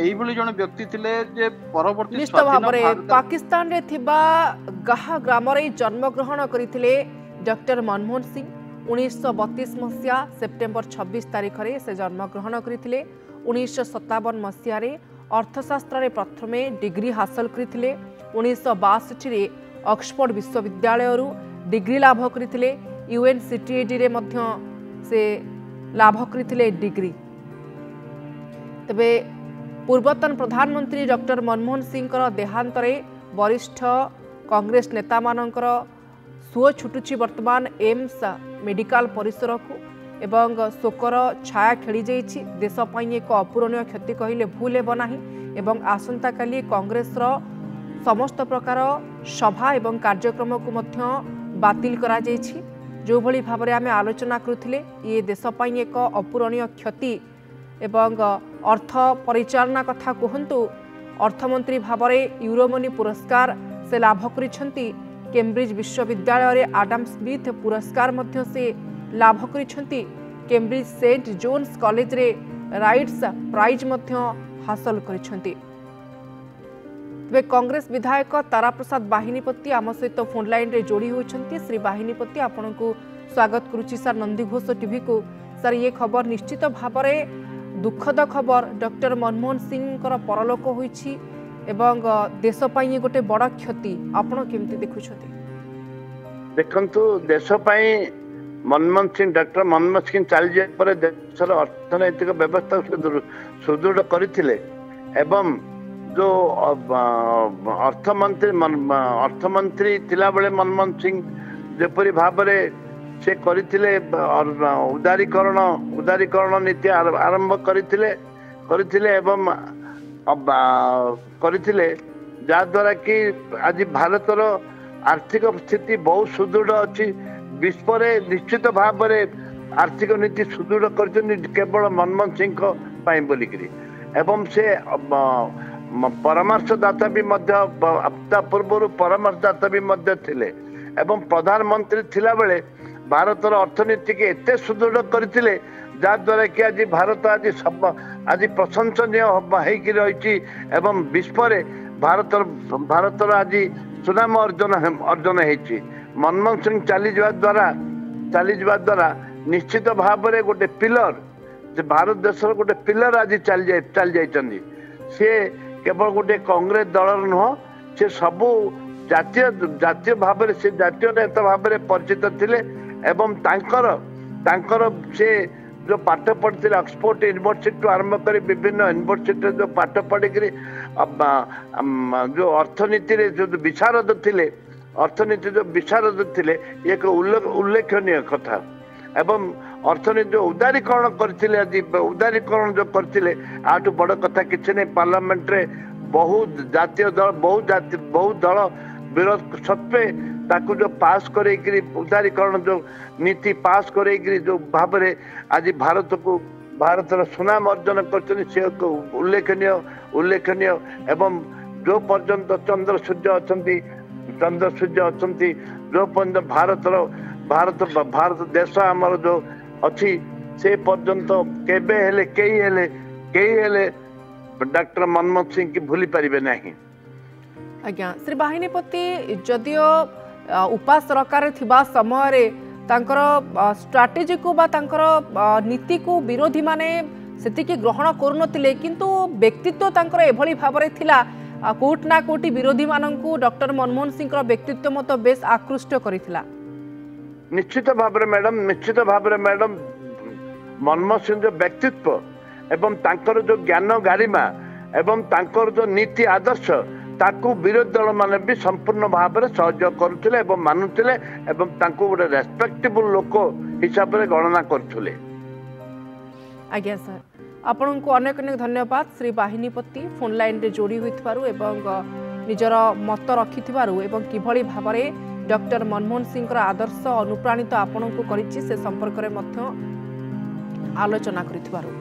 এইଭଳି ଜଣେ ବ୍ୟକ୍ତି ଥିଲେ ଯେ ପରବର୍ତ୍ତୀ ନିଶ୍ଚିତ ଭାବରେ ପାକିସ୍ତାନରେ ଥିବା ଗାହା ଗ୍ରାମରେ ଜନ୍ମଗ୍ରହଣ କରିଥିଲେ ଡକ୍ଟର ମନମୋହନ ସିଂ। 1932 ମସିହା ସେପ୍ଟେମ୍ବର 26 ତାରିଖରେ ସେ ଜନ୍ମଗ୍ରହଣ କରିଥିଲେ। 1957 ମସିହାରେ ଅର୍ଥଶାସ୍ତ୍ରରେ ପ୍ରଥମେ ଡିଗ୍ରୀ ହାସଲ କରିଥିଲେ। 1962ରେ ଅକ୍ସଫୋର୍ଡ ବିଶ୍ୱବିଦ୍ୟାଳୟରୁ डिग्री लाभ करते। UNCTAD रे मध्य से लाभ करते डिग्री। तबे पूर्वतन प्रधानमंत्री डॉक्टर मनमोहन सिंह देहांतरे वरिष्ठ कांग्रेस नेता मानकर सुओ छुटुछि वर्तमान एम्स मेडिकल परिसर को एवं शोकर छाया खेली जाइछि। देश पई एक अपूरणीय क्षति कहले भूल हेब नाही एवं आसंता काली कांग्रेस समस्त प्रकार सभा एवं कार्यक्रम को मध्य बातिल करा जाइछि। जो भली भाबरे आमे आलोचना करुथिले ये देश पई एक अपूरणीय क्षति एवं अर्थ परिचालना कथा कहंतु अर्थमंत्री भाबरे यूरोमनी पुरस्कार से लाभ करिसंती। केम्ब्रिज विश्वविद्यालय रे आडम स्मिथ पुरस्कार मध्य से लाभ करिसंती। केम्ब्रिज सेंट जोन्स कॉलेज रे राइट्स प्राइज मध्य हासिल करिसंती। वे कांग्रेस विधायक तारा प्रसाद बाहिनीपति आम सहित फोन लाइन रे जोड़ी होइछंती। श्री बाहिनीपति आपण को स्वागत करुछि सर नंदीघोष टीवी को। सर ये खबर निश्चित भावरे दुखद खबर डॉक्टर मनमोहन सिंह परलोक होइछि एवं देश पई गोटे बड़ क्षति आपण केमती देखुछथि? देखंतु देश पई मनमोहन सिंह डॉक्टर मनमोहन सिंह चली जाय पर देशर अर्थनैतिक व्यवस्था सुदृढ़ करथिले एवं जो अर्थमंत्री थिला बेले मनमोहन सिंह जेपरि भाबरे से करथिले उदारीकरण नीति आरंभ करथिले एवं करथिले जा द्वारा कि आज भारतर आर्थिक स्थिति बहुत सुदृढ़ अच्छी। विश्व निश्चित भाव आर्थिक नीति सुदृढ़ कर केवल मनमोहन सिंह बोलिकी एवं से परामर्शदाता भी पूर्व परामर्शदाता भी थिले एवं प्रधानमंत्री थिला बेले भारतर अर्थनीति के एते सुदृढ़ करथिले जा द्वारा कि आज भारत आज प्रशंसनीय रही एवं विश्व भारतर आज सुनाम अर्जन होती। मनमोहन सिंह चली द्वारा निश्चित भाव में गोटे पिलर भारत देश गोटे पिलर आज चली जाइछन्ती। से केवल गोटे कांग्रेस दल नुह से सबू जातीय भाव से जातीय नेता भाव परिचित थिले एवं तांकर से जो पाठ पढ़ते ऑक्सफोर्ड यूनिवर्सिटी आरंभ कर विभिन्न यूनिवर्सिटी जो पाठ पढ़ी जो अर्थनीति जो विशारद थिले अर्थनीति जो विशारद थिले एक उल्लेखनीय कथा एवं अर्थनीति जो उदारीकरण करथिले आज उदारीकरण जो करथिले आठु बड़ कथा किछि नै। पार्लियामेंट रे बहुत जातीय दल बहुत दल विरोध सत्वे ताकू जो पास करेकरी उदारीकरण जो नीति पास करेकरी जो भाव में आज भारतर सुनाम अर्जन कर उल्लेखनीय एवं जो पर्यंत चंद्र सूर्य अच्छा जो पर्यंत भारत देश आमर जो अच्छी से पर्यंत केही डॉक्टर मनमोहन सिंह की भूली पारिबे नहीं। आज्ञा श्री बाहिनीपति जदियो उपा सरकार थिबा समय रे तांकर स्ट्रैटेजी को बा तांकर नीति को विरोधी माने सेतिकी ग्रहण करनतिले किंतु व्यक्तित्व तांकर एभली भाबरे थिला कोट ना कोटी विरोधी माननकू डॉक्टर मनमोहन सिंह रो व्यक्तित्व मत बेस आकृष्ट करिथिला। निश्चित भाबरे मैडम मनमोहन सिंह जो व्यक्तित्व एवं तांकर जो ज्ञान गारिमा एवं तांकर जो नीति आदर्श ताकू विरोधी दल माने भी संपूर्ण भाव में सहयोग करुले एवं मानुले एवं तांकू गोटे रेस्पेक्टेबल लोक हिसाब से गणना करुले। आज्ञा सर आपण को अनेक अनेक धन्यवाद श्री बाहिनीपति फोन लाइन रे जोड़ी होइथबारु एवं निजर मत रखिथिबारु एवं किभली भाबरे डॉक्टर मनमोहन सिंह आदर्श अनुप्राणित आपण को करिछि से संपर्क रे मध्य आलोचना करिथिबारु।